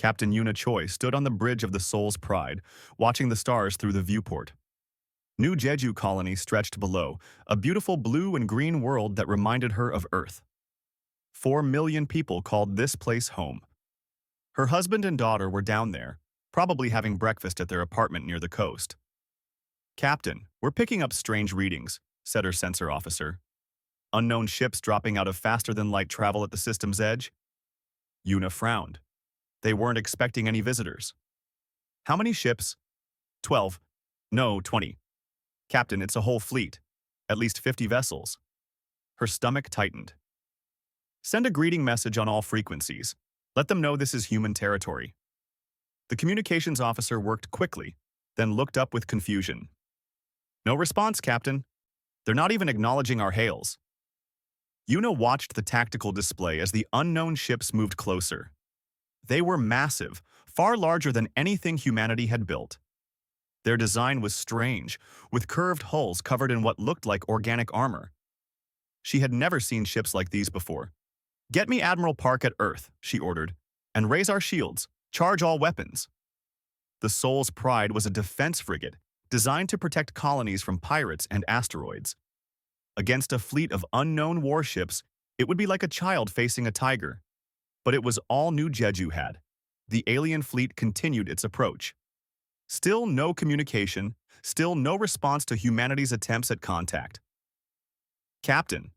Captain Yuna Choi stood on the bridge of the Soul's Pride, watching the stars through the viewport. New Jeju colony stretched below, a beautiful blue and green world that reminded her of Earth. 4 million people called this place home. Her husband and daughter were down there, probably having breakfast at their apartment near the coast. "Captain, we're picking up strange readings," said her sensor officer. "Unknown ships dropping out of faster-than-light travel at the system's edge." Yuna frowned. They weren't expecting any visitors. "How many ships?" 12. No, 20. "Captain, it's a whole fleet. At least 50 vessels." Her stomach tightened. "Send a greeting message on all frequencies. Let them know this is human territory." The communications officer worked quickly, then looked up with confusion. "No response, Captain. They're not even acknowledging our hails." Yuna watched the tactical display as the unknown ships moved closer. They were massive, far larger than anything humanity had built. Their design was strange, with curved hulls covered in what looked like organic armor. She had never seen ships like these before. "Get me Admiral Park at Earth," she ordered, "and raise our shields. Charge all weapons." The Soul's Pride was a defense frigate, designed to protect colonies from pirates and asteroids. Against a fleet of unknown warships, it would be like a child facing a tiger. But it was all New Jeju had. The alien fleet continued its approach. Still no communication, still no response to humanity's attempts at contact. "Captain,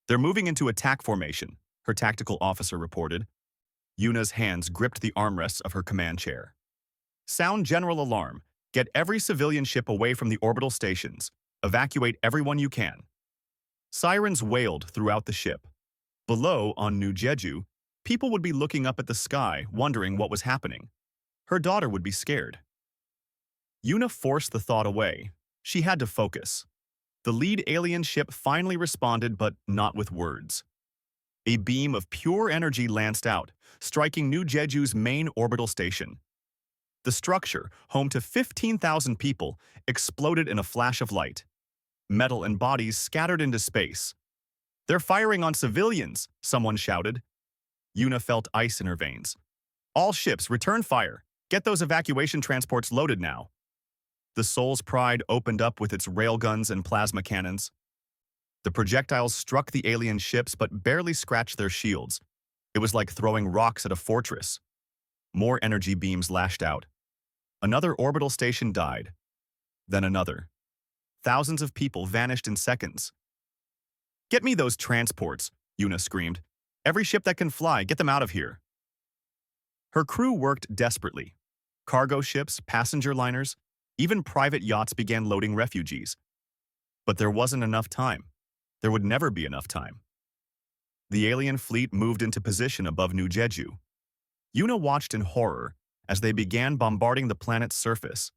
they're moving into attack formation," her tactical officer reported. Yuna's hands gripped the armrests of her command chair. "Sound general alarm. Get every civilian ship away from the orbital stations. Evacuate everyone you can." Sirens wailed throughout the ship. Below, on New Jeju, people would be looking up at the sky, wondering what was happening. Her daughter would be scared. Yuna forced the thought away. She had to focus. The lead alien ship finally responded, but not with words. A beam of pure energy lanced out, striking New Jeju's main orbital station. The structure, home to 15,000 people, exploded in a flash of light. Metal and bodies scattered into space. "They're firing on civilians," someone shouted. Yuna felt ice in her veins. "All ships, return fire. Get those evacuation transports loaded now." The Soul's Pride opened up with its railguns and plasma cannons. The projectiles struck the alien ships but barely scratched their shields. It was like throwing rocks at a fortress. More energy beams lashed out. Another orbital station died. Then another. Thousands of people vanished in seconds. "Get me those transports," Yuna screamed. "Every ship that can fly, get them out of here." Her crew worked desperately. Cargo ships, passenger liners, even private yachts began loading refugees. But there wasn't enough time. There would never be enough time. The alien fleet moved into position above New Jeju. Yuna watched in horror as they began bombarding the planet's surface.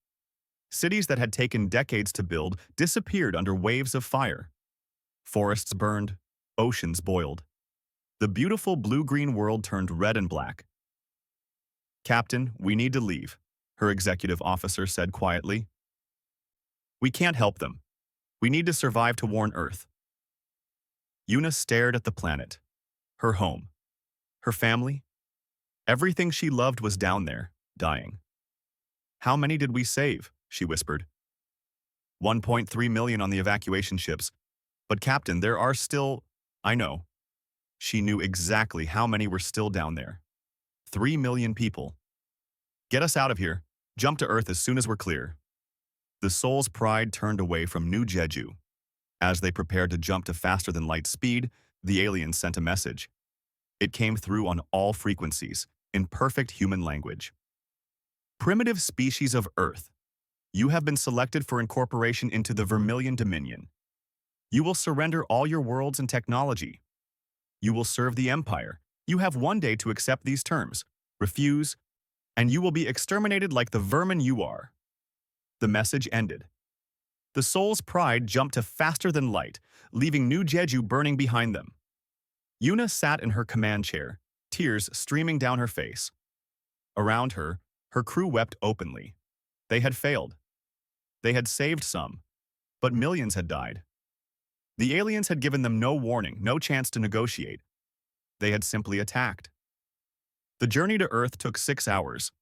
Cities that had taken decades to build disappeared under waves of fire. Forests burned, oceans boiled. The beautiful blue-green world turned red and black. "Captain, we need to leave," her executive officer said quietly. "We can't help them. We need to survive to warn Earth." Yuna stared at the planet. Her home. Her family. Everything she loved was down there, dying. "How many did we save?" she whispered. 1.3 million on the evacuation ships. "But Captain, there are still—" "I know." She knew exactly how many were still down there. 3 million people. "Get us out of here. Jump to Earth as soon as we're clear." The Soul's Pride turned away from New Jeju. As they prepared to jump to faster-than-light speed, the aliens sent a message. It came through on all frequencies, in perfect human language. "Primitive species of Earth, you have been selected for incorporation into the Vermilion Dominion. You will surrender all your worlds and technology. You will serve the Empire. You have one day to accept these terms. Refuse, and you will be exterminated like the vermin you are." The message ended. The Soul's Pride jumped to faster than light, leaving New Jeju burning behind them. Yuna sat in her command chair, tears streaming down her face. Around her, her crew wept openly. They had failed. They had saved some, but millions had died. The aliens had given them no warning, no chance to negotiate. They had simply attacked. The journey to Earth took 6 hours.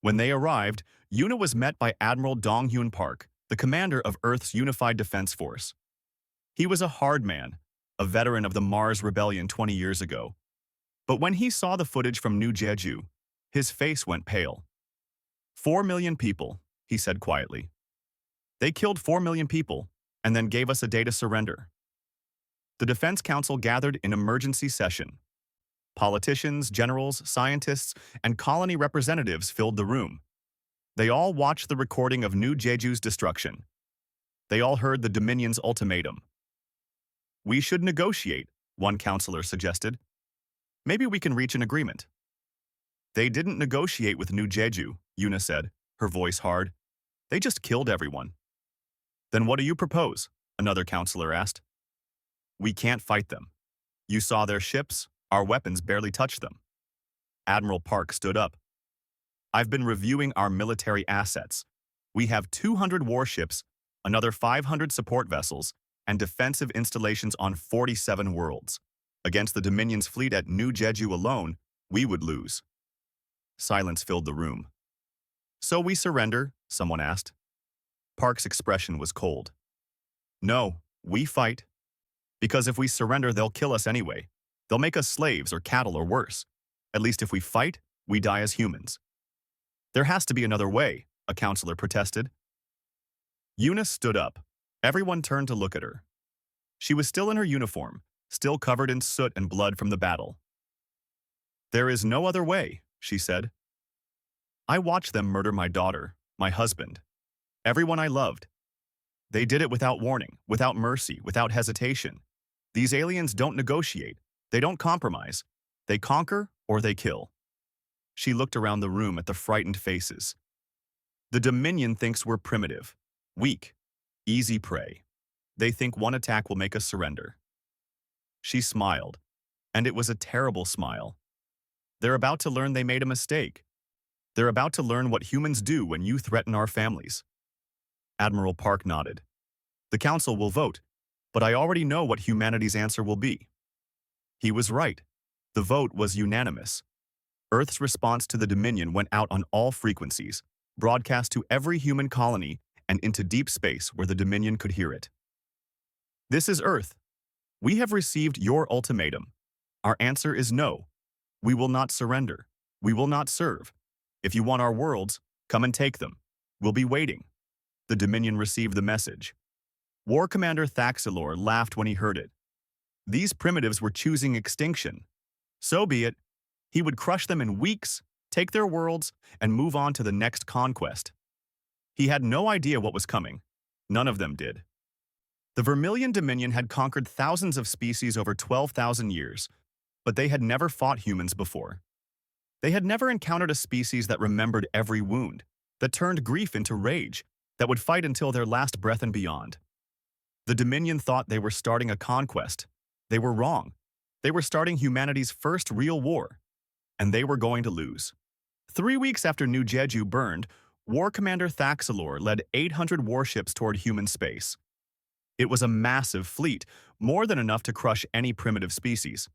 When they arrived, Yuna was met by Admiral Dong-hyun Park, the commander of Earth's Unified Defense Force. He was a hard man, a veteran of the Mars Rebellion 20 years ago. But when he saw the footage from New Jeju, his face went pale. 4 million people, he said quietly. They killed 4 million people and then gave us a day to surrender. The Defense Council gathered in emergency session. Politicians, generals, scientists, and colony representatives filled the room. They all watched the recording of New Jeju's destruction. They all heard the Dominion's ultimatum. We should negotiate, one counselor suggested. Maybe we can reach an agreement. They didn't negotiate with New Jeju, Yuna said, her voice hard. They just killed everyone. Then what do you propose? Another counselor asked. We can't fight them. You saw their ships, our weapons barely touched them. Admiral Park stood up. I've been reviewing our military assets. We have 200 warships, another 500 support vessels, and defensive installations on 47 worlds. Against the Dominion's fleet at New Jeju alone, we would lose. Silence filled the room. So we surrender? Someone asked. Park's expression was cold. No, we fight. Because if we surrender, they'll kill us anyway. They'll make us slaves or cattle or worse. At least if we fight, we die as humans. There has to be another way, a counselor protested. Yuna stood up. Everyone turned to look at her. She was still in her uniform, still covered in soot and blood from the battle. There is no other way, she said. I watched them murder my daughter, my husband, everyone I loved. They did it without warning, without mercy, without hesitation. These aliens don't negotiate. They don't compromise. They conquer or they kill. She looked around the room at the frightened faces. The Dominion thinks we're primitive, weak, easy prey. They think one attack will make us surrender. She smiled, and it was a terrible smile. They're about to learn they made a mistake. They're about to learn what humans do when you threaten our families. Admiral Park nodded. The Council will vote, but I already know what humanity's answer will be. He was right. The vote was unanimous. Earth's response to the Dominion went out on all frequencies, broadcast to every human colony and into deep space where the Dominion could hear it. This is Earth. We have received your ultimatum. Our answer is no. We will not surrender. We will not serve. If you want our worlds, come and take them. We'll be waiting. The Dominion received the message. War Commander Thaxilor laughed when he heard it. These primitives were choosing extinction. So be it. He would crush them in weeks, take their worlds, and move on to the next conquest. He had no idea what was coming. None of them did. The Vermilion Dominion had conquered thousands of species over 12,000 years, but they had never fought humans before. They had never encountered a species that remembered every wound, that turned grief into rage, that would fight until their last breath and beyond. The Dominion thought they were starting a conquest. They were wrong. They were starting humanity's first real war, and they were going to lose. 3 weeks after New Jeju burned, War Commander Thaxilor led 800 warships toward human space. It was a massive fleet, more than enough to crush any primitive species.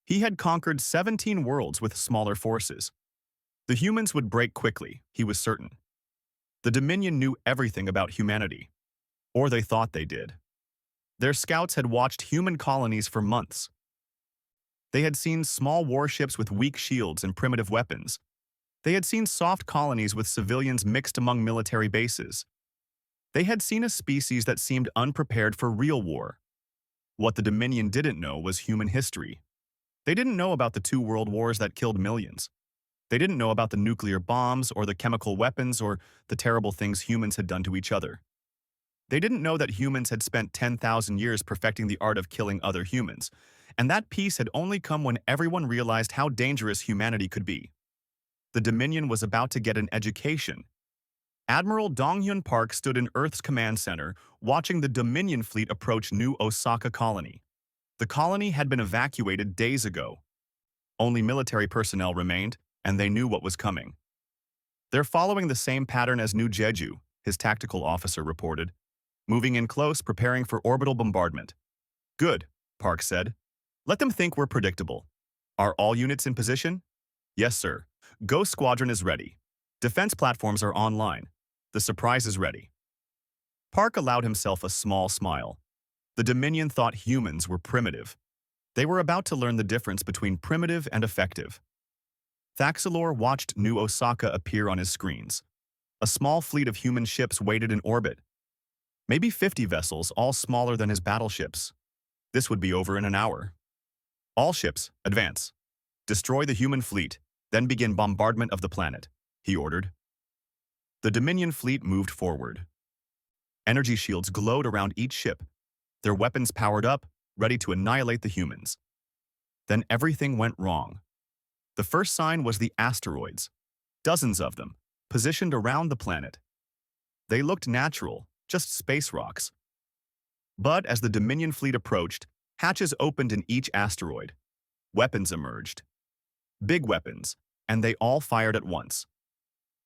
He had conquered 17 worlds with smaller forces. The humans would break quickly, he was certain. The Dominion knew everything about humanity. Or they thought they did. Their scouts had watched human colonies for months. They had seen small warships with weak shields and primitive weapons. They had seen soft colonies with civilians mixed among military bases. They had seen a species that seemed unprepared for real war. What the Dominion didn't know was human history. They didn't know about the 2 world wars that killed millions. They didn't know about the nuclear bombs or the chemical weapons or the terrible things humans had done to each other. They didn't know that humans had spent 10,000 years perfecting the art of killing other humans, and that peace had only come when everyone realized how dangerous humanity could be. The Dominion was about to get an education. Admiral Dong-hyun Park stood in Earth's command center, watching the Dominion fleet approach New Osaka Colony. The colony had been evacuated days ago. Only military personnel remained, and they knew what was coming. They're following the same pattern as New Jeju, his tactical officer reported. Moving in close, preparing for orbital bombardment. Good, Park said. Let them think we're predictable. Are all units in position? Yes, sir. Ghost Squadron is ready. Defense platforms are online. The surprise is ready. Park allowed himself a small smile. The Dominion thought humans were primitive. They were about to learn the difference between primitive and effective. Thaxilor watched New Osaka appear on his screens. A small fleet of human ships waited in orbit. Maybe 50 vessels, all smaller than his battleships. This would be over in an hour. All ships, advance. Destroy the human fleet, then begin bombardment of the planet, he ordered. The Dominion fleet moved forward. Energy shields glowed around each ship, their weapons powered up, ready to annihilate the humans. Then everything went wrong. The first sign was the asteroids, dozens of them, positioned around the planet. They looked natural, just space rocks. But as the Dominion fleet approached, hatches opened in each asteroid. Weapons emerged. Big weapons, and they all fired at once.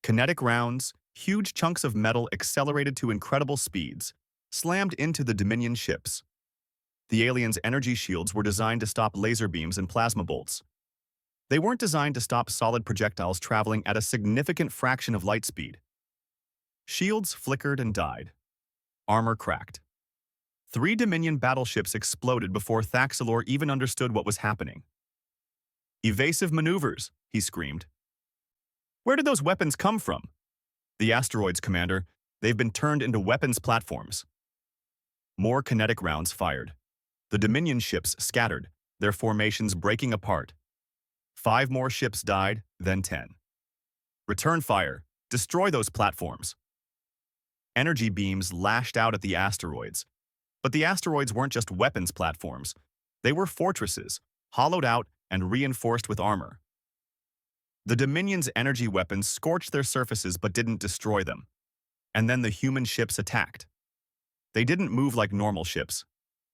Kinetic rounds, huge chunks of metal accelerated to incredible speeds, slammed into the Dominion ships. The aliens' energy shields were designed to stop laser beams and plasma bolts. They weren't designed to stop solid projectiles traveling at a significant fraction of light speed. Shields flickered and died. Armor cracked. 3 Dominion battleships exploded before Thaxilor even understood what was happening. "Evasive maneuvers," he screamed. "Where did those weapons come from?" "The asteroids, Commander. They've been turned into weapons platforms." More kinetic rounds fired. The Dominion ships scattered, their formations breaking apart. 5 more ships died, then 10. "Return fire. Destroy those platforms." Energy beams lashed out at the asteroids. But the asteroids weren't just weapons platforms. They were fortresses, hollowed out and reinforced with armor. The Dominion's energy weapons scorched their surfaces but didn't destroy them. And then the human ships attacked. They didn't move like normal ships.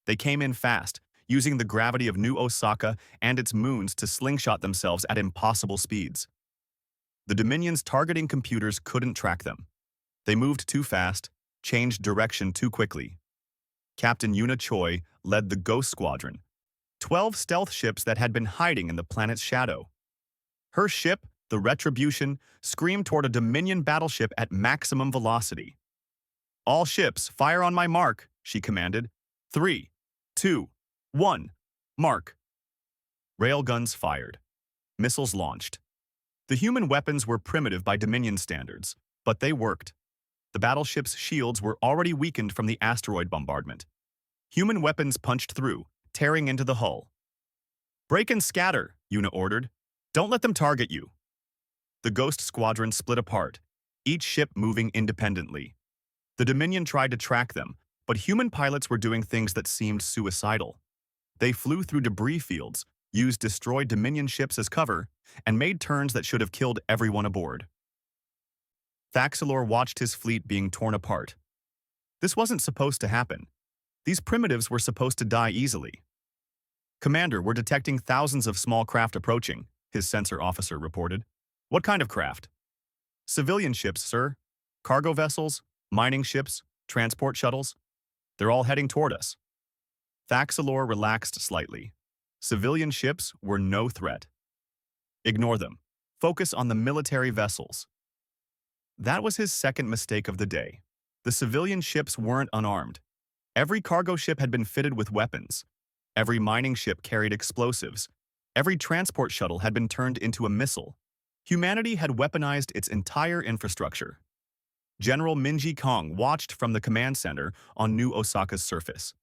They came in fast, using the gravity of New Osaka and its moons to slingshot themselves at impossible speeds. The Dominion's targeting computers couldn't track them. They moved too fast, changed direction too quickly. Captain Yuna Choi led the Ghost Squadron, 12 stealth ships that had been hiding in the planet's shadow. Her ship, the Retribution, screamed toward a Dominion battleship at maximum velocity. "All ships, fire on my mark," she commanded. 3, 2, 1, mark. Railguns fired. Missiles launched. The human weapons were primitive by Dominion standards, but they worked. The battleship's shields were already weakened from the asteroid bombardment. Human weapons punched through, tearing into the hull. "Break and scatter," Yuna ordered. "Don't let them target you." The Ghost Squadron split apart, each ship moving independently. The Dominion tried to track them, but human pilots were doing things that seemed suicidal. They flew through debris fields, used destroyed Dominion ships as cover, and made turns that should have killed everyone aboard. Thaxilor watched his fleet being torn apart. This wasn't supposed to happen. These primitives were supposed to die easily. "Commander, we're detecting thousands of small craft approaching," his sensor officer reported. "What kind of craft?" "Civilian ships, sir. Cargo vessels, mining ships, transport shuttles. They're all heading toward us." Thaxilor relaxed slightly. Civilian ships were no threat. Ignore them. Focus on the military vessels. That was his second mistake of the day. The civilian ships weren't unarmed. Every cargo ship had been fitted with weapons. Every mining ship carried explosives. Every transport shuttle had been turned into a missile. Humanity had weaponized its entire infrastructure. General Minji Kong watched from the command center on New Osaka's surface.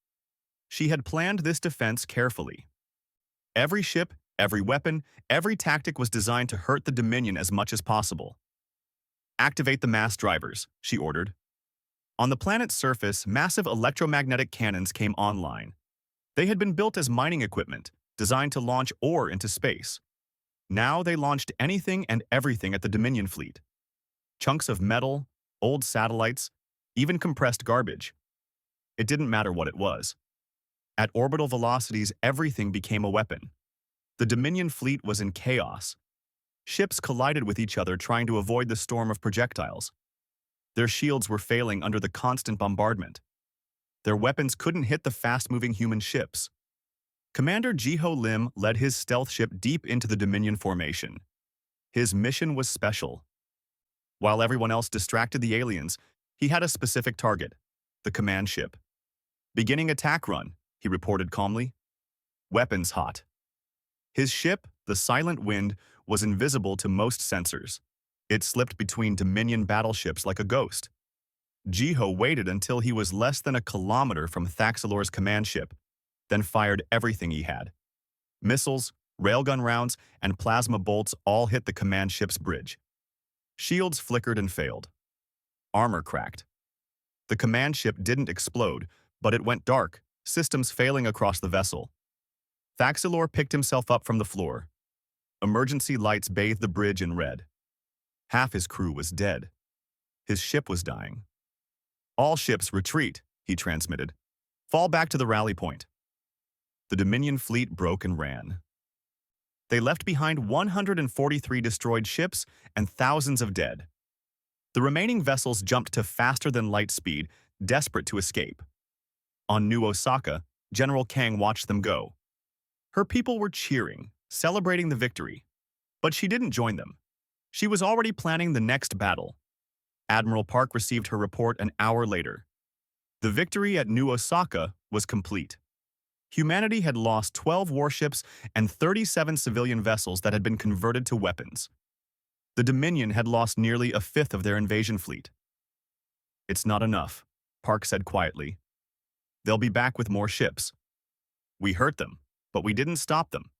She had planned this defense carefully. Every ship, every weapon, every tactic was designed to hurt the Dominion as much as possible. "Activate the mass drivers," she ordered. On the planet's surface, massive electromagnetic cannons came online. They had been built as mining equipment, designed to launch ore into space. Now they launched anything and everything at the Dominion fleet. Chunks of metal, old satellites, even compressed garbage. It didn't matter what it was. At orbital velocities, everything became a weapon. The Dominion fleet was in chaos. Ships collided with each other trying to avoid the storm of projectiles. Their shields were failing under the constant bombardment. Their weapons couldn't hit the fast-moving human ships. Commander Jiho Lim led his stealth ship deep into the Dominion formation. His mission was special. While everyone else distracted the aliens, he had a specific target, the command ship. Beginning attack run, he reported calmly. Weapons hot. His ship, the Silent Wind, was invisible to most sensors. It slipped between Dominion battleships like a ghost. Jiho waited until he was less than a kilometer from Thaxilor's command ship, then fired everything he had. Missiles, railgun rounds, and plasma bolts all hit the command ship's bridge. Shields flickered and failed. Armor cracked. The command ship didn't explode, but it went dark, systems failing across the vessel. Thaxilor picked himself up from the floor. Emergency lights bathed the bridge in red. Half his crew was dead. His ship was dying. All ships retreat, he transmitted. Fall back to the rally point. The Dominion fleet broke and ran. They left behind 143 destroyed ships and thousands of dead. The remaining vessels jumped to faster-than-light speed, desperate to escape. On New Osaka, General Kang watched them go. Her people were cheering, celebrating the victory. But she didn't join them. She was already planning the next battle. Admiral Park received her report an hour later. The victory at New Osaka was complete. Humanity had lost 12 warships and 37 civilian vessels that had been converted to weapons. The Dominion had lost nearly a fifth of their invasion fleet. It's not enough, Park said quietly. They'll be back with more ships. We hurt them, but we didn't stop them.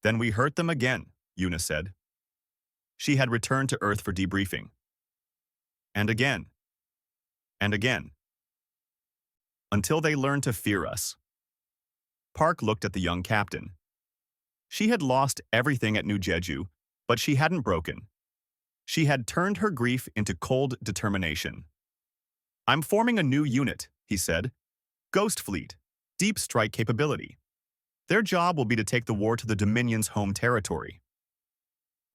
Then we hurt them again, Yuna said. She had returned to Earth for debriefing. And again. And again. Until they learned to fear us. Park looked at the young captain. She had lost everything at New Jeju, but she hadn't broken. She had turned her grief into cold determination. I'm forming a new unit, he said. Ghost Fleet, deep strike capability. Their job will be to take the war to the Dominion's home territory.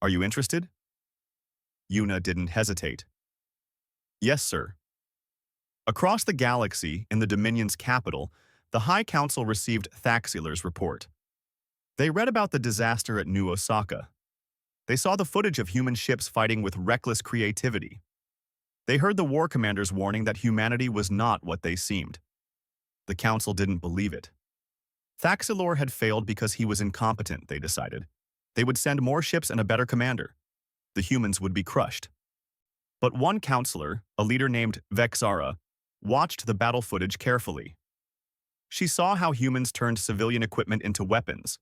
Are you interested? Yuna didn't hesitate. Yes, sir. Across the galaxy, in the Dominion's capital, the High Council received Thaxilor's report. They read about the disaster at New Osaka. They saw the footage of human ships fighting with reckless creativity. They heard the war commander's warning that humanity was not what they seemed. The council didn't believe it. Thaxilor had failed because he was incompetent, they decided. They would send more ships and a better commander. The humans would be crushed. But one counselor, a leader named Vexara, watched the battle footage carefully. She saw how humans turned civilian equipment into weapons.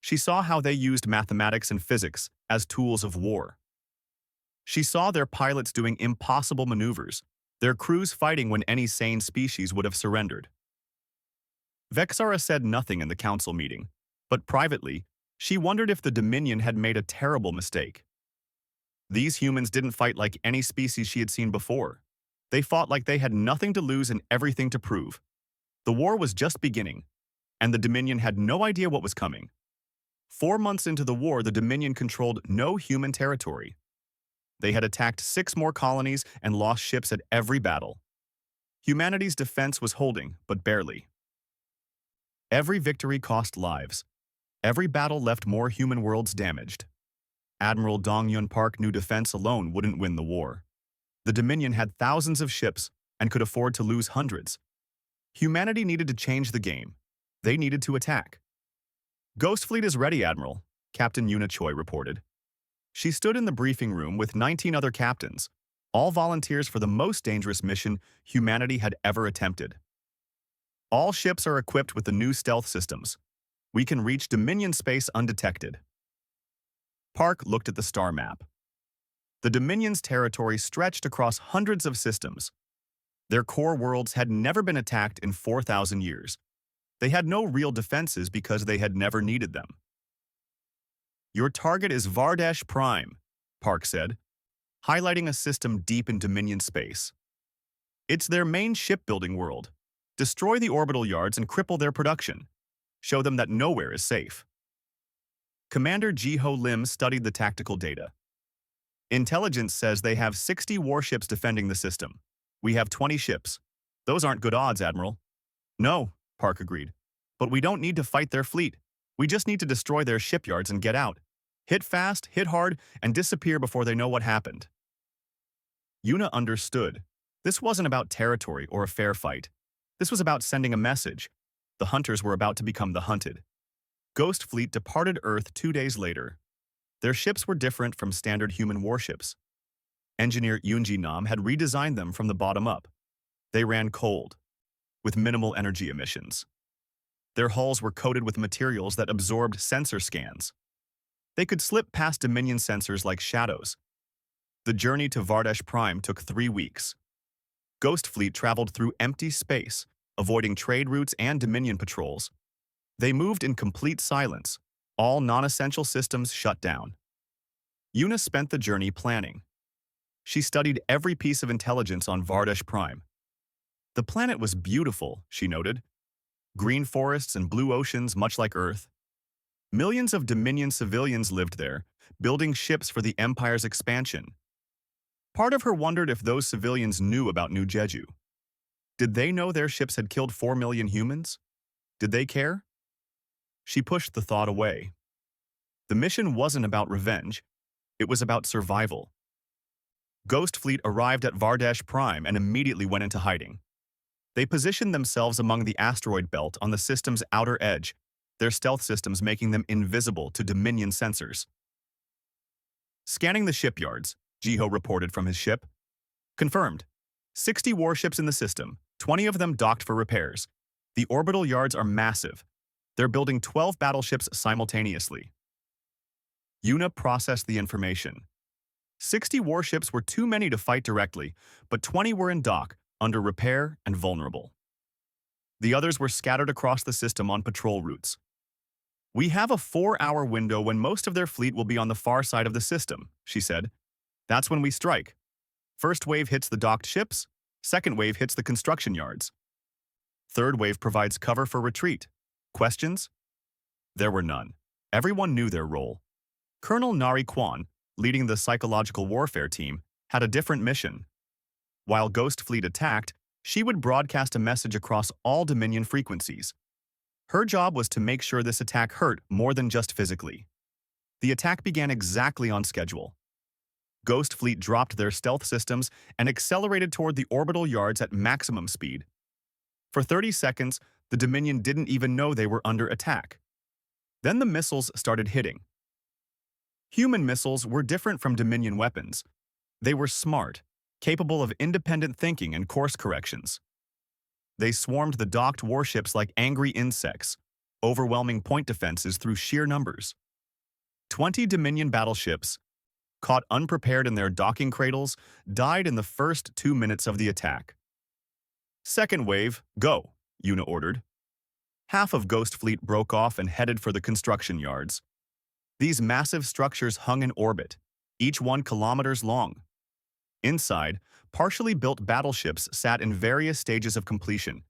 She saw how they used mathematics and physics as tools of war. She saw their pilots doing impossible maneuvers, their crews fighting when any sane species would have surrendered. Vexara said nothing in the council meeting, but privately, she wondered if the Dominion had made a terrible mistake. These humans didn't fight like any species she had seen before. They fought like they had nothing to lose and everything to prove. The war was just beginning, and the Dominion had no idea what was coming. 4 months into the war, the Dominion controlled no human territory. They had attacked 6 more colonies and lost ships at every battle. Humanity's defense was holding, but barely. Every victory cost lives. Every battle left more human worlds damaged. Admiral Dong-Yun Park knew defense alone wouldn't win the war. The Dominion had thousands of ships and could afford to lose hundreds. Humanity needed to change the game. They needed to attack. Ghost Fleet is ready, Admiral, Captain Yuna Choi reported. She stood in the briefing room with 19 other captains, all volunteers for the most dangerous mission humanity had ever attempted. All ships are equipped with the new stealth systems. We can reach Dominion space undetected. Park looked at the star map. The Dominion's territory stretched across hundreds of systems. Their core worlds had never been attacked in 4,000 years. They had no real defenses because they had never needed them. Your target is Vardash Prime, Park said, highlighting a system deep in Dominion space. It's their main shipbuilding world. Destroy the orbital yards and cripple their production. Show them that nowhere is safe. Commander Jiho Lim studied the tactical data. Intelligence says they have 60 warships defending the system. We have 20 ships. Those aren't good odds, Admiral. No, Park agreed. But we don't need to fight their fleet. We just need to destroy their shipyards and get out. Hit fast, hit hard, and disappear before they know what happened. Yuna understood. This wasn't about territory or a fair fight. This was about sending a message. The hunters were about to become the hunted. Ghost Fleet departed Earth 2 days later. Their ships were different from standard human warships. Engineer Yoonji Nam had redesigned them from the bottom up. They ran cold, with minimal energy emissions. Their hulls were coated with materials that absorbed sensor scans. They could slip past Dominion sensors like shadows. The journey to Vardesh Prime took 3 weeks. Ghost Fleet traveled through empty space, avoiding trade routes and Dominion patrols. They moved in complete silence, all non-essential systems shut down. Yuna spent the journey planning. She studied every piece of intelligence on Vardesh Prime. The planet was beautiful, she noted. Green forests and blue oceans much like Earth. Millions of Dominion civilians lived there, building ships for the Empire's expansion. Part of her wondered if those civilians knew about New Jeju. Did they know their ships had killed 4 million humans? Did they care? She pushed the thought away. The mission wasn't about revenge. It was about survival. Ghost Fleet arrived at Vardesh Prime and immediately went into hiding. They positioned themselves among the asteroid belt on the system's outer edge, their stealth systems making them invisible to Dominion sensors. Scanning the shipyards, Jiho reported from his ship. Confirmed. 60 warships in the system, 20 of them docked for repairs. The orbital yards are massive. They're building 12 battleships simultaneously. Yuna processed the information. 60 warships were too many to fight directly, but 20 were in dock, under repair and vulnerable. The others were scattered across the system on patrol routes. We have a 4-hour window when most of their fleet will be on the far side of the system, she said. That's when we strike. First wave hits the docked ships, second wave hits the construction yards. Third wave provides cover for retreat. Questions? There were none. Everyone knew their role. Colonel Nari Kwan, leading the psychological warfare team, had a different mission. While Ghost Fleet attacked, she would broadcast a message across all Dominion frequencies. Her job was to make sure this attack hurt more than just physically. The attack began exactly on schedule. Ghost Fleet dropped their stealth systems and accelerated toward the orbital yards at maximum speed. For 30 seconds, the Dominion didn't even know they were under attack. Then the missiles started hitting. Human missiles were different from Dominion weapons. They were smart, capable of independent thinking and course corrections. They swarmed the docked warships like angry insects, overwhelming point defenses through sheer numbers. 20 Dominion battleships, caught unprepared in their docking cradles, died in the first 2 minutes of the attack. Second wave, go, Yuna ordered. Half of Ghost Fleet broke off and headed for the construction yards. These massive structures hung in orbit, each 1 kilometers long. Inside, partially built battleships sat in various stages of completion.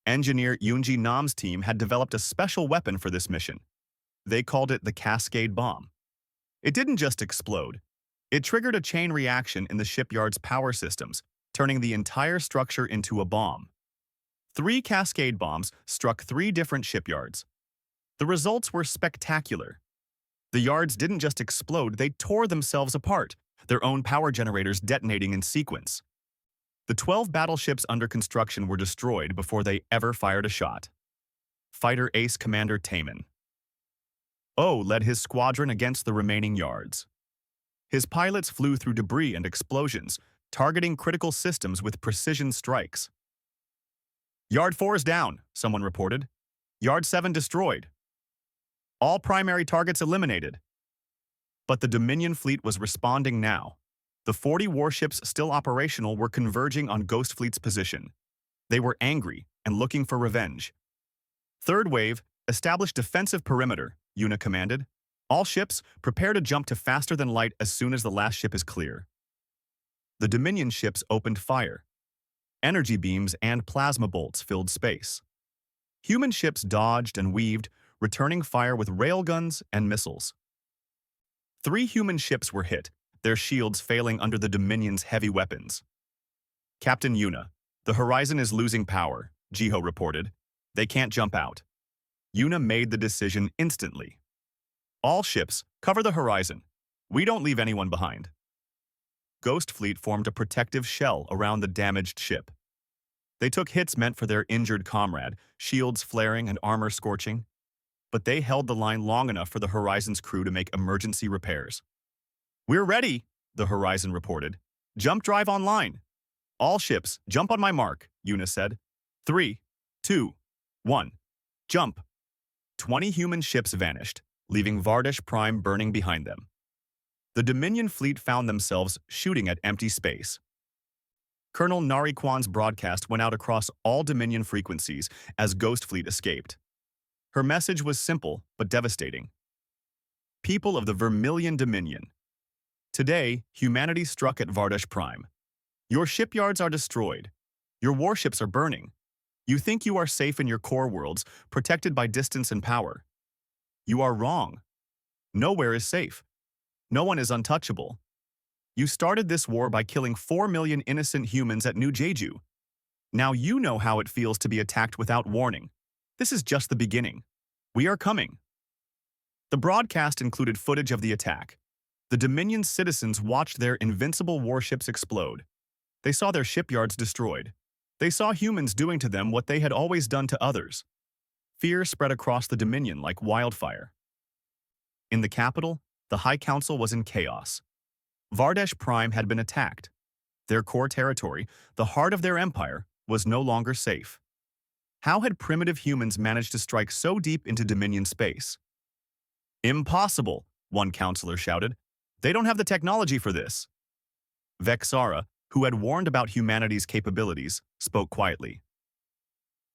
Engineer Yoonji Nam's team had developed a special weapon for this mission. They called it the Cascade Bomb. It didn't just explode. It triggered a chain reaction in the shipyard's power systems, turning the entire structure into a bomb. 3 Cascade bombs struck 3 different shipyards. The results were spectacular. The yards didn't just explode, they tore themselves apart, their own power generators detonating in sequence. The 12 battleships under construction were destroyed before they ever fired a shot. Fighter Ace Commander Taemin. O led his squadron against the remaining yards. His pilots flew through debris and explosions, targeting critical systems with precision strikes. Yard 4 is down, someone reported. Yard 7 destroyed. All primary targets eliminated. But the Dominion fleet was responding now. The 40 warships still operational were converging on Ghost Fleet's position. They were angry and looking for revenge. Third wave, establish defensive perimeter, Yuna commanded. All ships, prepare to jump to faster than light as soon as the last ship is clear. The Dominion ships opened fire. Energy beams and plasma bolts filled space. Human ships dodged and weaved, returning fire with railguns and missiles. 3 human ships were hit, their shields failing under the Dominion's heavy weapons. Captain Yuna, the horizon is losing power, Jiho reported. They can't jump out. Yuna made the decision instantly. All ships, cover the horizon. We don't leave anyone behind. Ghost Fleet formed a protective shell around the damaged ship. They took hits meant for their injured comrade, shields flaring and armor scorching. But they held the line long enough for the Horizon's crew to make emergency repairs. "We're ready," the Horizon reported. "Jump drive online." "All ships, jump on my mark," Una said. 3, 2, 1. Jump. 20 human ships vanished, leaving Vardesh Prime burning behind them. The Dominion fleet found themselves shooting at empty space. Colonel Nariquan's broadcast went out across all Dominion frequencies as Ghost Fleet escaped. Her message was simple but devastating. People of the Vermilion Dominion. Today, humanity struck at Vardesh Prime. Your shipyards are destroyed. Your warships are burning. You think you are safe in your core worlds, protected by distance and power. You are wrong. Nowhere is safe. No one is untouchable. You started this war by killing 4 million innocent humans at New Jeju. Now you know how it feels to be attacked without warning. This is just the beginning. We are coming. The broadcast included footage of the attack. The Dominion's citizens watched their invincible warships explode. They saw their shipyards destroyed. They saw humans doing to them what they had always done to others. Fear spread across the Dominion like wildfire. In the capital, the High Council was in chaos. Vardesh Prime had been attacked. Their core territory, the heart of their empire, was no longer safe. How had primitive humans managed to strike so deep into Dominion space? "Impossible," one counselor shouted. "They don't have the technology for this." Vexara, who had warned about humanity's capabilities, spoke quietly.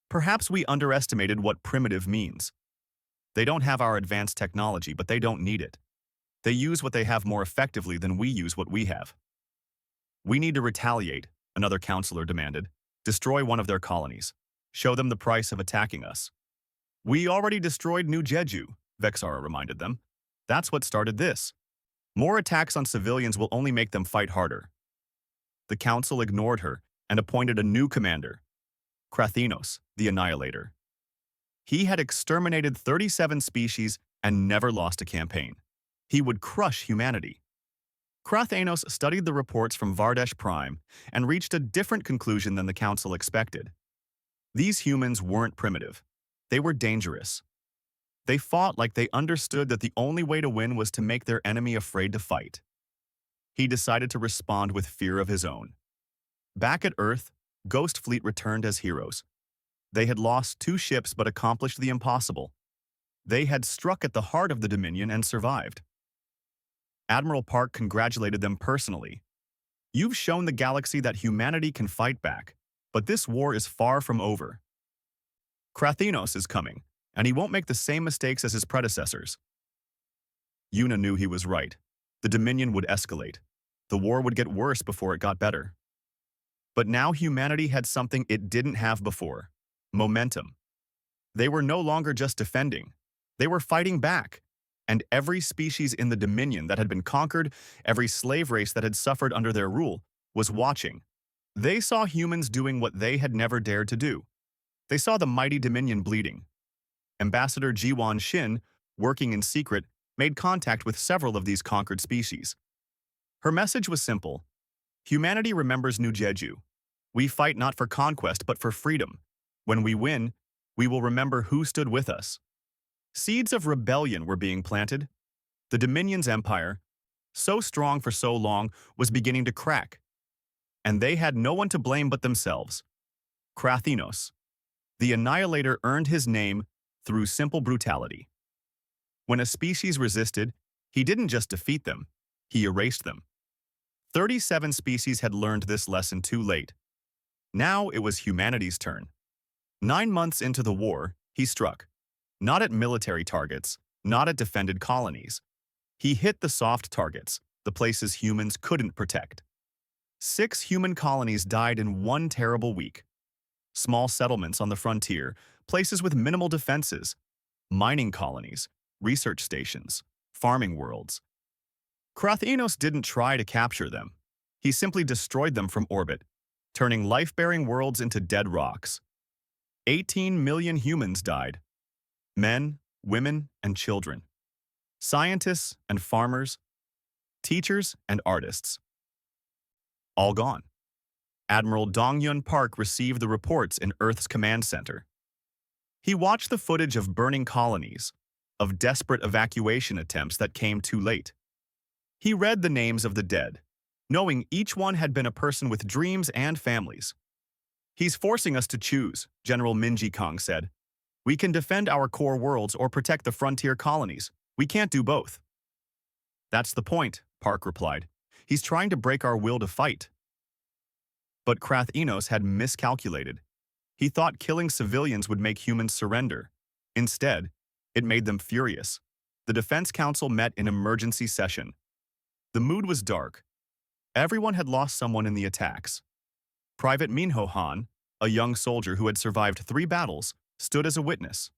"Perhaps we underestimated what primitive means. They don't have our advanced technology, but they don't need it. They use what they have more effectively than we use what we have." "We need to retaliate," another counselor demanded. "Destroy one of their colonies. Show them the price of attacking us." "We already destroyed New Jeju," Vexara reminded them. "That's what started this. More attacks on civilians will only make them fight harder." The council ignored her and appointed a new commander, Krathinos, the Annihilator. He had exterminated 37 species and never lost a campaign. He would crush humanity. Krathanos studied the reports from Vardesh Prime and reached a different conclusion than the council expected. These humans weren't primitive. They were dangerous. They fought like they understood that the only way to win was to make their enemy afraid to fight. He decided to respond with fear of his own. Back at Earth, Ghost Fleet returned as heroes. They had lost 2 ships but accomplished the impossible. They had struck at the heart of the Dominion and survived. Admiral Park congratulated them personally. "You've shown the galaxy that humanity can fight back, but this war is far from over. Krathinos is coming, and he won't make the same mistakes as his predecessors." Una knew he was right. The Dominion would escalate. The war would get worse before it got better. But now humanity had something it didn't have before: momentum. They were no longer just defending. They were fighting back. And every species in the Dominion that had been conquered, every slave race that had suffered under their rule, was watching. They saw humans doing what they had never dared to do. They saw the mighty Dominion bleeding. Ambassador Jiwan Shin, working in secret, made contact with several of these conquered species. Her message was simple: humanity remembers New Jeju. We fight not for conquest but for freedom. When we win, we will remember who stood with us. Seeds of rebellion were being planted. The Dominion's empire, so strong for so long, was beginning to crack. And they had no one to blame but themselves. Krathinos, the Annihilator, earned his name through simple brutality. When a species resisted, he didn't just defeat them, he erased them. 37 species had learned this lesson too late. Now it was humanity's turn. 9 months into the war, he struck. Not at military targets, not at defended colonies. He hit the soft targets, the places humans couldn't protect. 6 human colonies died in one terrible week. Small settlements on the frontier, places with minimal defenses, mining colonies, research stations, farming worlds. Krathinos didn't try to capture them. He simply destroyed them from orbit, turning life-bearing worlds into dead rocks. 18 million humans died. Men, women, and children. Scientists and farmers, teachers and artists. All gone. Admiral Dong-Yun Park received the reports in Earth's command center. He watched the footage of burning colonies, of desperate evacuation attempts that came too late. He read the names of the dead, knowing each one had been a person with dreams and families. "He's forcing us to choose," General Minji Kong said. "We can defend our core worlds or protect the frontier colonies. We can't do both." "That's the point," Park replied. "He's trying to break our will to fight." But Krath Enos had miscalculated. He thought killing civilians would make humans surrender. Instead, it made them furious. The Defense Council met in emergency session. The mood was dark. Everyone had lost someone in the attacks. Private Minho Han, a young soldier who had survived 3 battles, stood as a witness.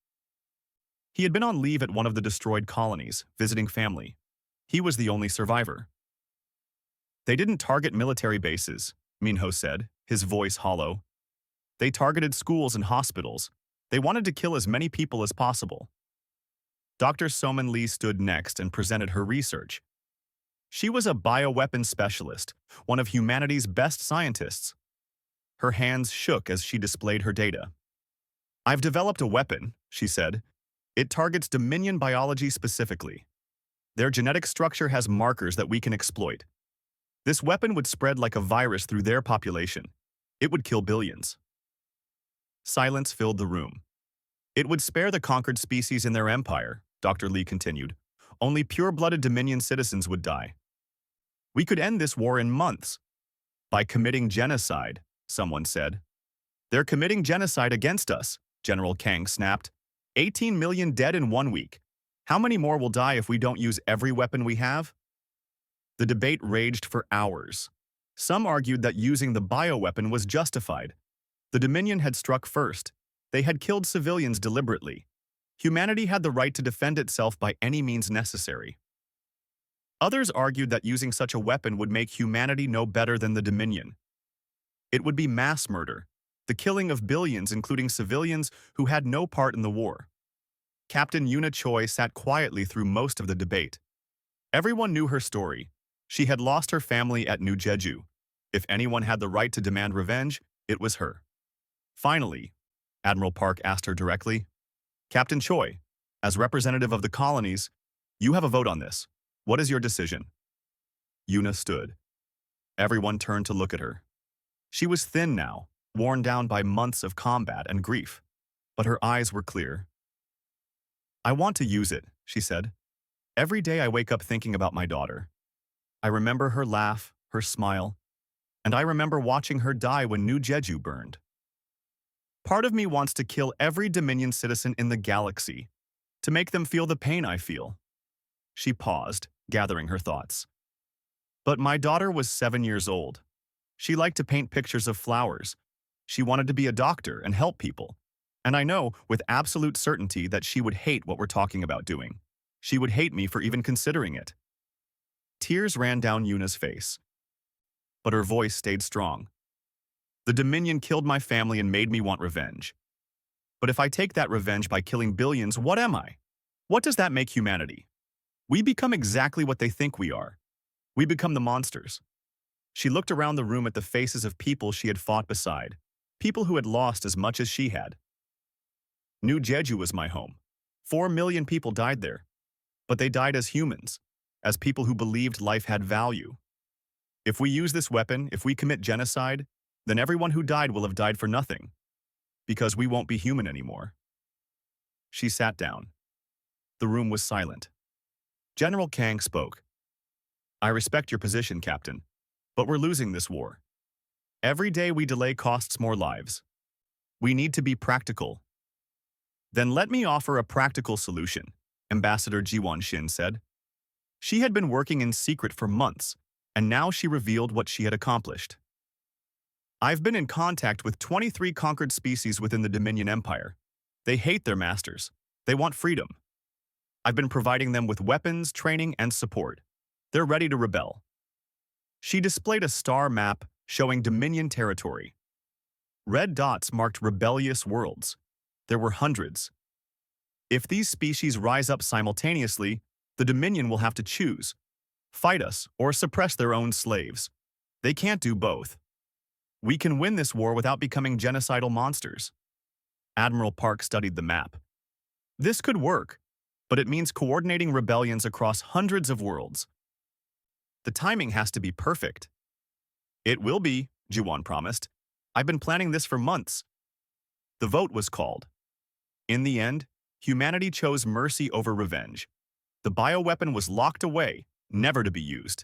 He had been on leave at one of the destroyed colonies, visiting family. He was the only survivor. "They didn't target military bases," Minho said, his voice hollow. "They targeted schools and hospitals. They wanted to kill as many people as possible." Dr. Soman Lee stood next and presented her research. She was a bioweapon specialist, one of humanity's best scientists. Her hands shook as she displayed her data. "I've developed a weapon," she said. "It targets Dominion biology specifically. Their genetic structure has markers that we can exploit. This weapon would spread like a virus through their population. It would kill billions." Silence filled the room. "It would spare the conquered species in their empire," Dr. Lee continued. "Only pure-blooded Dominion citizens would die. We could end this war in months. By committing genocide," someone said. "They're committing genocide against us," General Kang snapped. 18 million dead in 1 week. How many more will die if we don't use every weapon we have? The debate raged for hours. Some argued that using the bioweapon was justified. The Dominion had struck first. They had killed civilians deliberately. Humanity had the right to defend itself by any means necessary. Others argued that using such a weapon would make humanity no better than the Dominion. It would be mass murder, the killing of billions, including civilians who had no part in the war. Captain Yuna Choi sat quietly through most of the debate. Everyone knew her story. She had lost her family at New Jeju. If anyone had the right to demand revenge, it was her. Finally, Admiral Park asked her directly, "Captain Choi, as representative of the colonies, you have a vote on this. What is your decision?" Yuna stood. Everyone turned to look at her. She was thin now, worn down by months of combat and grief, but her eyes were clear. "I want to use it," she said. "Every day I wake up thinking about my daughter. I remember her laugh, her smile, and I remember watching her die when New Jeju burned. Part of me wants to kill every Dominion citizen in the galaxy, to make them feel the pain I feel." She paused, gathering her thoughts. "But my daughter was 7 years old. She liked to paint pictures of flowers. She wanted to be a doctor and help people. And I know with absolute certainty that she would hate what we're talking about doing. She would hate me for even considering it." Tears ran down Yuna's face, but her voice stayed strong. "The Dominion killed my family and made me want revenge. But if I take that revenge by killing billions, what am I? What does that make humanity? We become exactly what they think we are. We become the monsters." She looked around the room at the faces of people she had fought beside, people who had lost as much as she had. "New Jeju was my home. 4 million people died there. But they died as humans, as people who believed life had value. If we use this weapon, if we commit genocide, then everyone who died will have died for nothing, because we won't be human anymore." She sat down. The room was silent. General Kang spoke. "I respect your position, Captain, but we're losing this war. Every day we delay costs more lives. We need to be practical." "Then let me offer a practical solution," Ambassador Jiwon Shin said. She had been working in secret for months, and now she revealed what she had accomplished. "I've been in contact with 23 conquered species within the Dominion Empire. They hate their masters. They want freedom. I've been providing them with weapons, training, and support. They're ready to rebel." She displayed a star map showing Dominion territory. Red dots marked rebellious worlds. There were hundreds. "If these species rise up simultaneously, The Dominion will have to choose, fight us or suppress their own slaves. They can't do both. We can win this war without becoming genocidal monsters. Admiral Park studied the map. This could work, but it means coordinating rebellions across hundreds of worlds. The timing has to be perfect. It will be, Jiwon promised. I've been planning this for months. The vote was called. In the end, humanity chose mercy over revenge. The bioweapon was locked away, never to be used.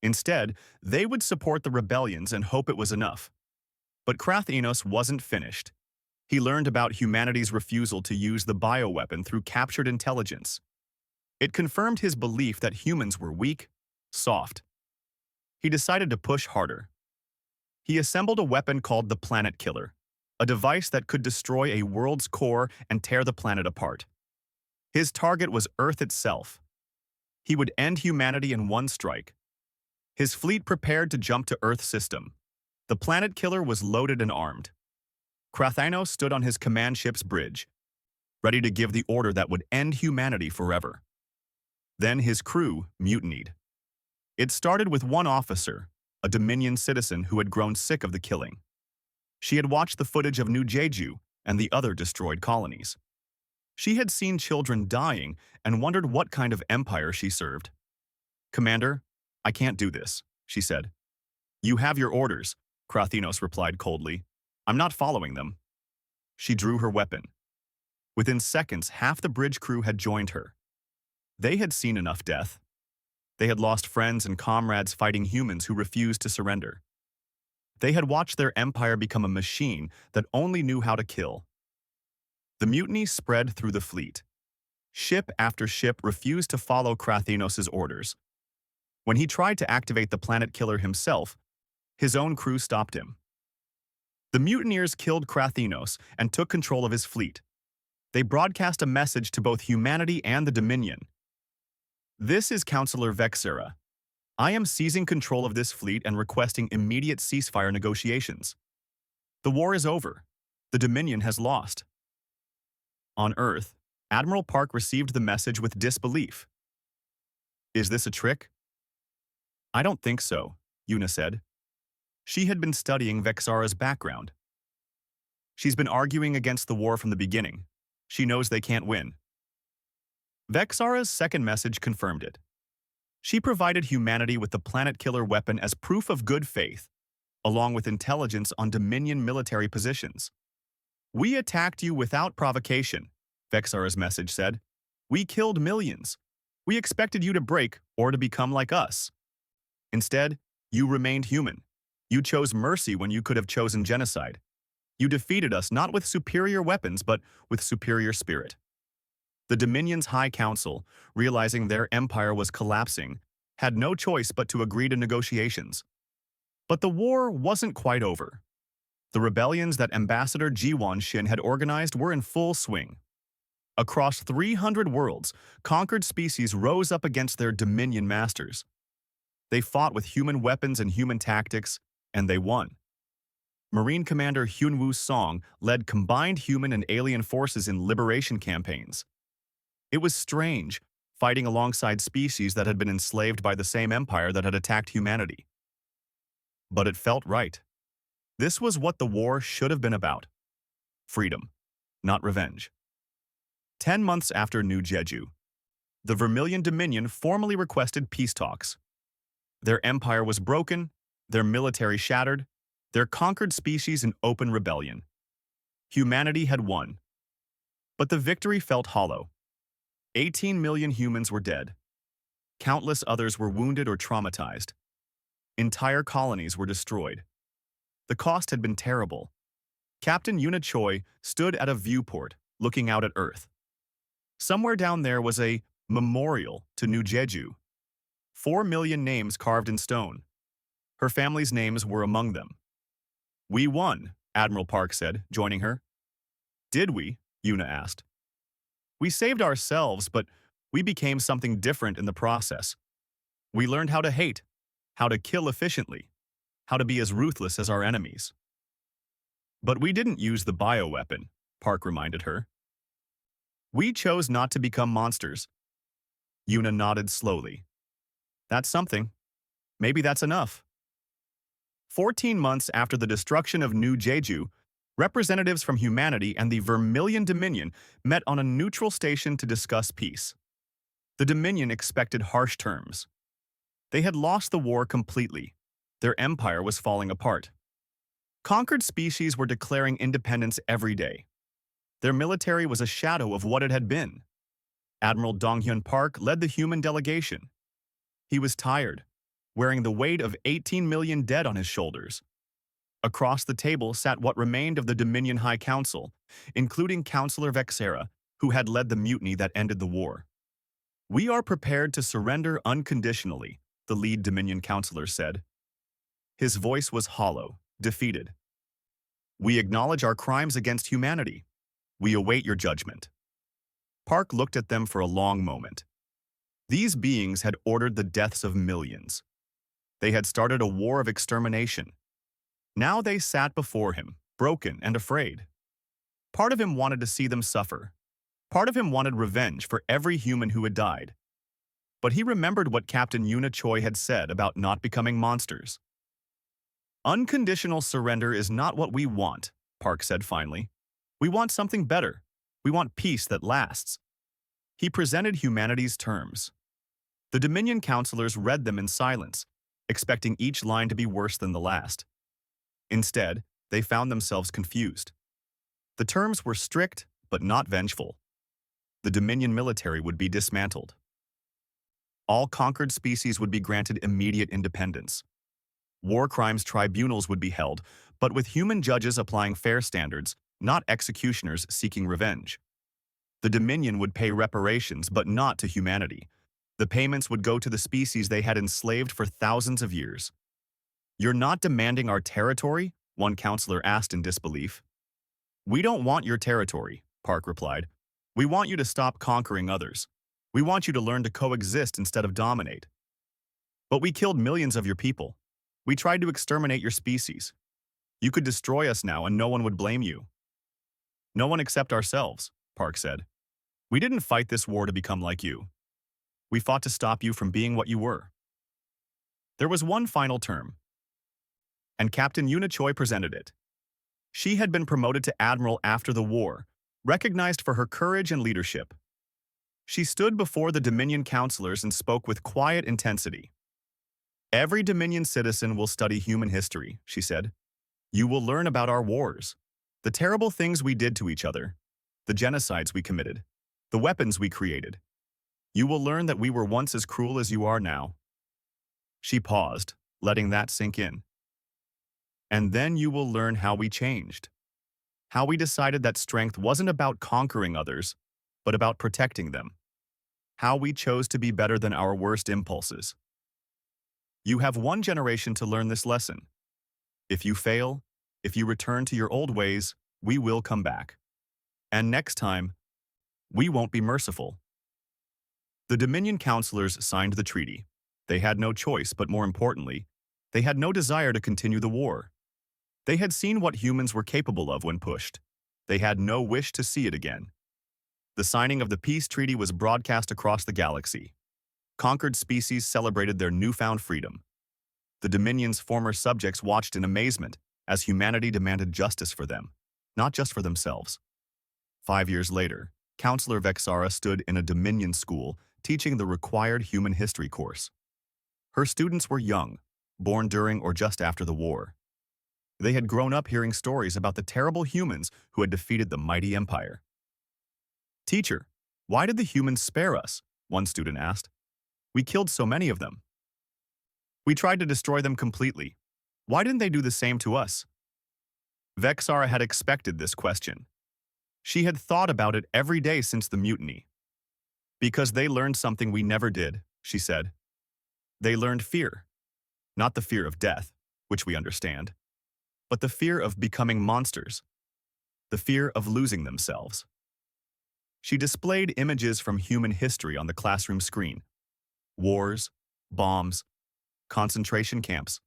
Instead, they would support the rebellions and hope it was enough. But Krathenos wasn't finished. He learned about humanity's refusal to use the bioweapon through captured intelligence. It confirmed his belief that humans were weak, soft. He decided to push harder. He assembled a weapon called the Planet Killer, a device that could destroy a world's core and tear the planet apart. His target was Earth itself. He would end humanity in one strike. His fleet prepared to jump to Earth's system. The Planet Killer was loaded and armed. Krathenos stood on his command ship's bridge, ready to give the order that would end humanity forever. Then his crew mutinied. It started with one officer, a Dominion citizen who had grown sick of the killing. She had watched the footage of New Jeju and the other destroyed colonies. She had seen children dying and wondered what kind of empire she served. "Commander, I can't do this," she said. "You have your orders," Krathenos replied coldly. "I'm not following them." She drew her weapon. Within seconds, half the bridge crew had joined her. They had seen enough death. They had lost friends and comrades fighting humans who refused to surrender. They had watched their empire become a machine that only knew how to kill. The mutiny spread through the fleet. Ship after ship refused to follow Krathenos' orders. When he tried to activate the Planet Killer himself, his own crew stopped him. The mutineers killed Krathenos and took control of his fleet. They broadcast a message to both humanity and the Dominion. "This is Counselor Vexera. I am seizing control of this fleet and requesting immediate ceasefire negotiations. The war is over. The Dominion has lost." On Earth, Admiral Park received the message with disbelief. "Is this a trick?" "I don't think so," Yuna said. She had been studying Vexara's background. "She's been arguing against the war from the beginning. She knows they can't win." Vexara's second message confirmed it. She provided humanity with the Planet Killer weapon as proof of good faith, along with intelligence on Dominion military positions. "We attacked you without provocation," Vexara's message said. "We killed millions. We expected you to break or to become like us. Instead, you remained human. You chose mercy when you could have chosen genocide. You defeated us not with superior weapons, but with superior spirit." The Dominion's High Council, realizing their empire was collapsing, had no choice but to agree to negotiations. But the war wasn't quite over. The rebellions that Ambassador Jiwon Shin had organized were in full swing. Across 300 worlds, conquered species rose up against their Dominion masters. They fought with human weapons and human tactics, and they won. Marine Commander Hyunwoo Song led combined human and alien forces in liberation campaigns. It was strange, fighting alongside species that had been enslaved by the same empire that had attacked humanity. But it felt right. This was what the war should have been about. Freedom, not revenge. 10 months after New Jeju, the Vermilion Dominion formally requested peace talks. Their empire was broken, their military shattered, their conquered species in open rebellion. Humanity had won. But the victory felt hollow. 18 million humans were dead. Countless others were wounded or traumatized. Entire colonies were destroyed. The cost had been terrible. Captain Yuna Choi stood at a viewport, looking out at Earth. Somewhere down there was a memorial to New Jeju. 4 million names carved in stone. Her family's names were among them. "We won," Admiral Park said, joining her. "Did we?" Yuna asked. "We saved ourselves, but we became something different in the process. We learned how to hate, how to kill efficiently, how to be as ruthless as our enemies." "But we didn't use the bioweapon," Park reminded her. "We chose not to become monsters. Yuna nodded slowly. That's something. Maybe that's enough. 14 months after the destruction of New Jeju, representatives from humanity and the Vermilion Dominion met on a neutral station to discuss peace. The Dominion expected harsh terms. They had lost the war completely. Their empire was falling apart. Conquered species were declaring independence every day. Their military was a shadow of what it had been. Admiral Donghyun Park led the human delegation. He was tired, wearing the weight of 18 million dead on his shoulders. Across the table sat what remained of the Dominion High Council, including Councillor Vexera, who had led the mutiny that ended the war. "We are prepared to surrender unconditionally," the lead Dominion councillor said. His voice was hollow, defeated. "We acknowledge our crimes against humanity. We await your judgment." Park looked at them for a long moment. These beings had ordered the deaths of millions. They had started a war of extermination. Now they sat before him, broken and afraid. Part of him wanted to see them suffer. Part of him wanted revenge for every human who had died. But he remembered what Captain Yuna Choi had said about not becoming monsters. "Unconditional surrender is not what we want," Park said finally. "We want something better. We want peace that lasts." He presented humanity's terms. The Dominion councillors read them in silence, expecting each line to be worse than the last. Instead, they found themselves confused. The terms were strict, but not vengeful. The Dominion military would be dismantled. All conquered species would be granted immediate independence. War crimes tribunals would be held, but with human judges applying fair standards, not executioners seeking revenge. The Dominion would pay reparations, but not to humanity. The payments would go to the species they had enslaved for thousands of years. "You're not demanding our territory?" one counselor asked in disbelief. "We don't want your territory," Park replied. "We want you to stop conquering others. We want you to learn to coexist instead of dominate." "But we killed millions of your people. We tried to exterminate your species. You could destroy us now and no one would blame you." "No one except ourselves," Park said. "We didn't fight this war to become like you. We fought to stop you from being what you were." There was one final term, and Captain Yuna Choi presented it. She had been promoted to admiral after the war, recognized for her courage and leadership. She stood before the Dominion councillors and spoke with quiet intensity. "Every Dominion citizen will study human history," she said. "You will learn about our wars, the terrible things we did to each other, the genocides we committed, the weapons we created. You will learn that we were once as cruel as you are now." She paused, letting that sink in. "And then you will learn how we changed. How we decided that strength wasn't about conquering others, but about protecting them. How we chose to be better than our worst impulses. You have one generation to learn this lesson. If you fail, if you return to your old ways, we will come back. And next time, we won't be merciful." The Dominion councillors signed the treaty. They had no choice, but more importantly, they had no desire to continue the war. They had seen what humans were capable of when pushed. They had no wish to see it again. The signing of the peace treaty was broadcast across the galaxy. Conquered species celebrated their newfound freedom. The Dominion's former subjects watched in amazement as humanity demanded justice for them, not just for themselves. 5 years later, Councillor Vexara stood in a Dominion school teaching the required human history course. Her students were young, born during or just after the war. They had grown up hearing stories about the terrible humans who had defeated the mighty empire. "Teacher, why did the humans spare us?" one student asked. "We killed so many of them. We tried to destroy them completely. Why didn't they do the same to us?" Vexara had expected this question. She had thought about it every day since the mutiny. "Because they learned something we never did," she said. "They learned fear. Not the fear of death, which we understand, but the fear of becoming monsters. The fear of losing themselves." She displayed images from human history on the classroom screen. Wars, bombs, concentration camps.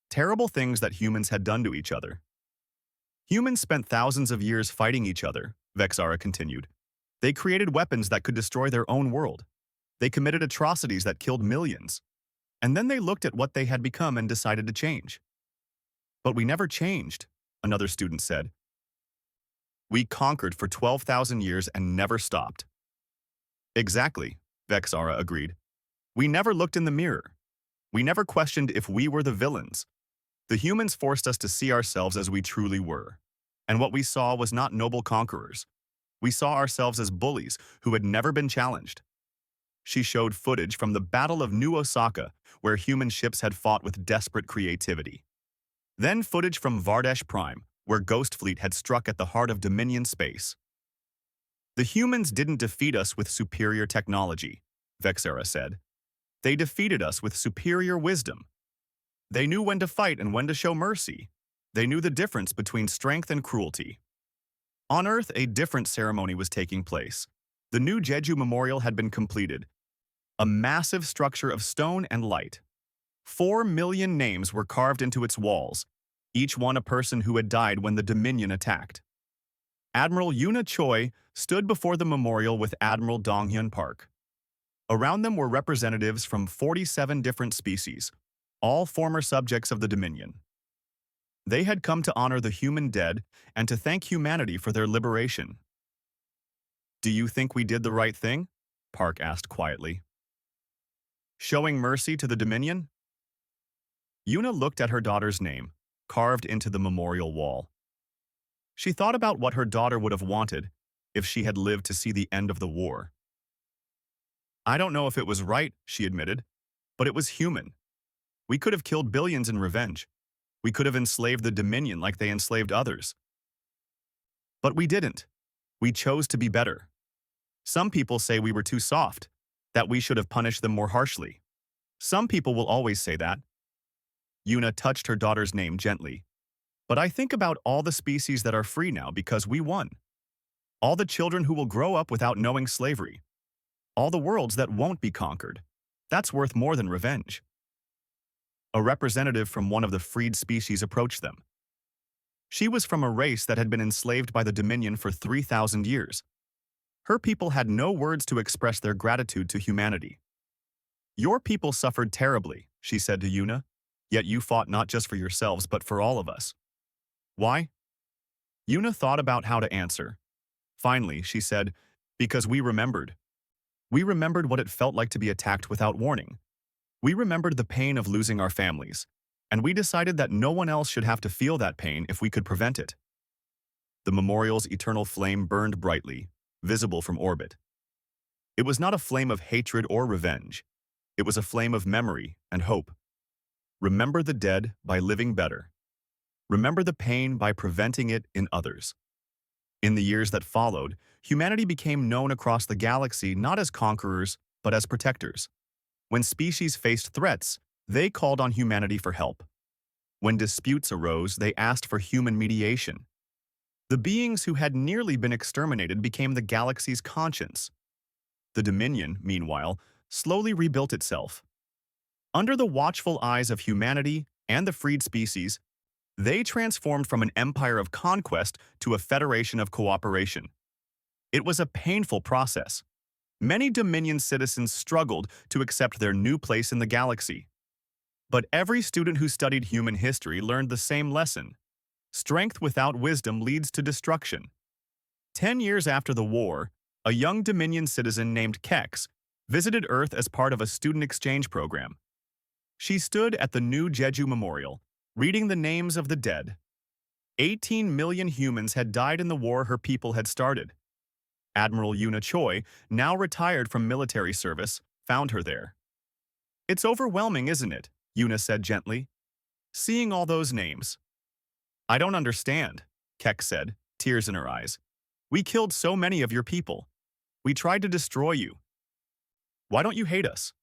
Terrible things that humans had done to each other. "Humans spent thousands of years fighting each other," Vexara continued. "They created weapons that could destroy their own world. They committed atrocities that killed millions. And then they looked at what they had become and decided to change. But we never changed, another student said. We conquered for 12,000 years and never stopped. Exactly, Vexara agreed. We never looked in the mirror. We never questioned if we were the villains. The humans forced us to see ourselves as we truly were. And what we saw was not noble conquerors. We saw ourselves as bullies who had never been challenged. She showed footage from the Battle of New Osaka, where human ships had fought with desperate creativity. Then footage from Vardesh Prime, where Ghost Fleet had struck at the heart of Dominion space. The humans didn't defeat us with superior technology, Vexara said. They defeated us with superior wisdom. They knew when to fight and when to show mercy. They knew the difference between strength and cruelty. On Earth, a different ceremony was taking place. The new Jeju Memorial had been completed, a massive structure of stone and light. 4 million names were carved into its walls, each one a person who had died when the Dominion attacked. Admiral Yuna Choi stood before the memorial with Admiral Donghyun Park. Around them were representatives from 47 different species, all former subjects of the Dominion. They had come to honor the human dead and to thank humanity for their liberation. Do you think we did the right thing? Park asked quietly. Showing mercy to the Dominion? Yuna looked at her daughter's name, carved into the memorial wall. She thought about what her daughter would have wanted if she had lived to see the end of the war. I don't know if it was right, she admitted, but it was human. We could have killed billions in revenge. We could have enslaved the Dominion like they enslaved others. But we didn't. We chose to be better. Some people say we were too soft, that we should have punished them more harshly. Some people will always say that. Yuna touched her daughter's name gently. But I think about all the species that are free now because we won. All the children who will grow up without knowing slavery. All the worlds that won't be conquered. That's worth more than revenge. A representative from one of the freed species approached them. She was from a race that had been enslaved by the Dominion for 3,000 years. Her people had no words to express their gratitude to humanity. Your people suffered terribly, she said to Yuna, yet you fought not just for yourselves but for all of us. Why? Yuna thought about how to answer. Finally, she said, because we remembered. We remembered what it felt like to be attacked without warning. We remembered the pain of losing our families, and we decided that no one else should have to feel that pain if we could prevent it. The memorial's eternal flame burned brightly, visible from orbit. It was not a flame of hatred or revenge. It was a flame of memory and hope. Remember the dead by living better. Remember the pain by preventing it in others. In the years that followed, humanity became known across the galaxy not as conquerors, but as protectors. When species faced threats, they called on humanity for help. When disputes arose, they asked for human mediation. The beings who had nearly been exterminated became the galaxy's conscience. The Dominion, meanwhile, slowly rebuilt itself. Under the watchful eyes of humanity and the freed species, they transformed from an empire of conquest to a federation of cooperation. It was a painful process. Many Dominion citizens struggled to accept their new place in the galaxy. But every student who studied human history learned the same lesson. Strength without wisdom leads to destruction. 10 years after the war, a young Dominion citizen named Kex visited Earth as part of a student exchange program. She stood at the new Jeju Memorial, reading the names of the dead. 18 million humans had died in the war her people had started. Admiral Yuna Choi, now retired from military service, found her there. It's overwhelming, isn't it? Yuna said gently. Seeing all those names. I don't understand, Keck said, tears in her eyes. We killed so many of your people. We tried to destroy you. Why don't you hate us?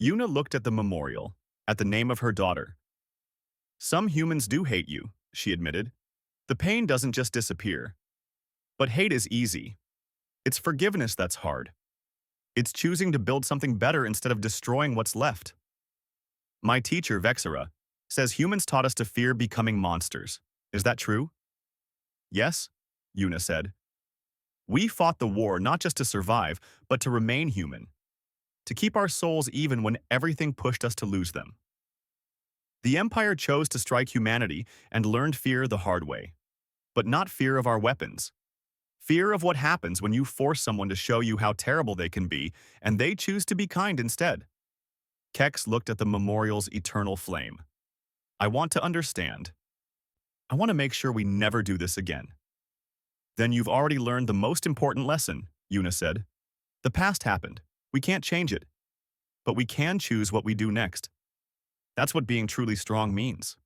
Yuna looked at the memorial, at the name of her daughter. Some humans do hate you, she admitted. The pain doesn't just disappear. But hate is easy. It's forgiveness that's hard. It's choosing to build something better instead of destroying what's left. My teacher, Vexara, says humans taught us to fear becoming monsters. Is that true? Yes, Yuna said. We fought the war not just to survive, but to remain human, to keep our souls even when everything pushed us to lose them. The Empire chose to strike humanity and learned fear the hard way. But not fear of our weapons. Fear of what happens when you force someone to show you how terrible they can be, and they choose to be kind instead. Kex looked at the memorial's eternal flame. I want to understand. I want to make sure we never do this again. Then you've already learned the most important lesson, Yuna said. The past happened. We can't change it. But we can choose what we do next. That's what being truly strong means.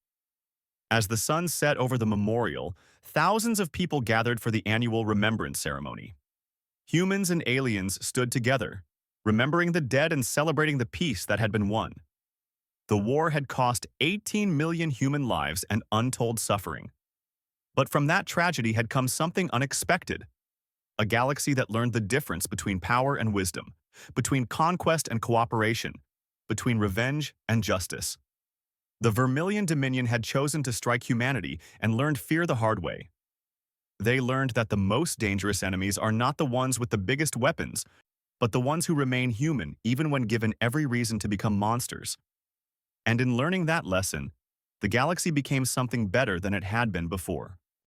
As the sun set over the memorial, thousands of people gathered for the annual remembrance ceremony. Humans and aliens stood together, remembering the dead and celebrating the peace that had been won. The war had cost 18 million human lives and untold suffering. But from that tragedy had come something unexpected. A galaxy that learned the difference between power and wisdom, between conquest and cooperation, between revenge and justice. The Vermilion Dominion had chosen to strike humanity and learned fear the hard way. They learned that the most dangerous enemies are not the ones with the biggest weapons, but the ones who remain human even when given every reason to become monsters. And in learning that lesson, the galaxy became something better than it had been before.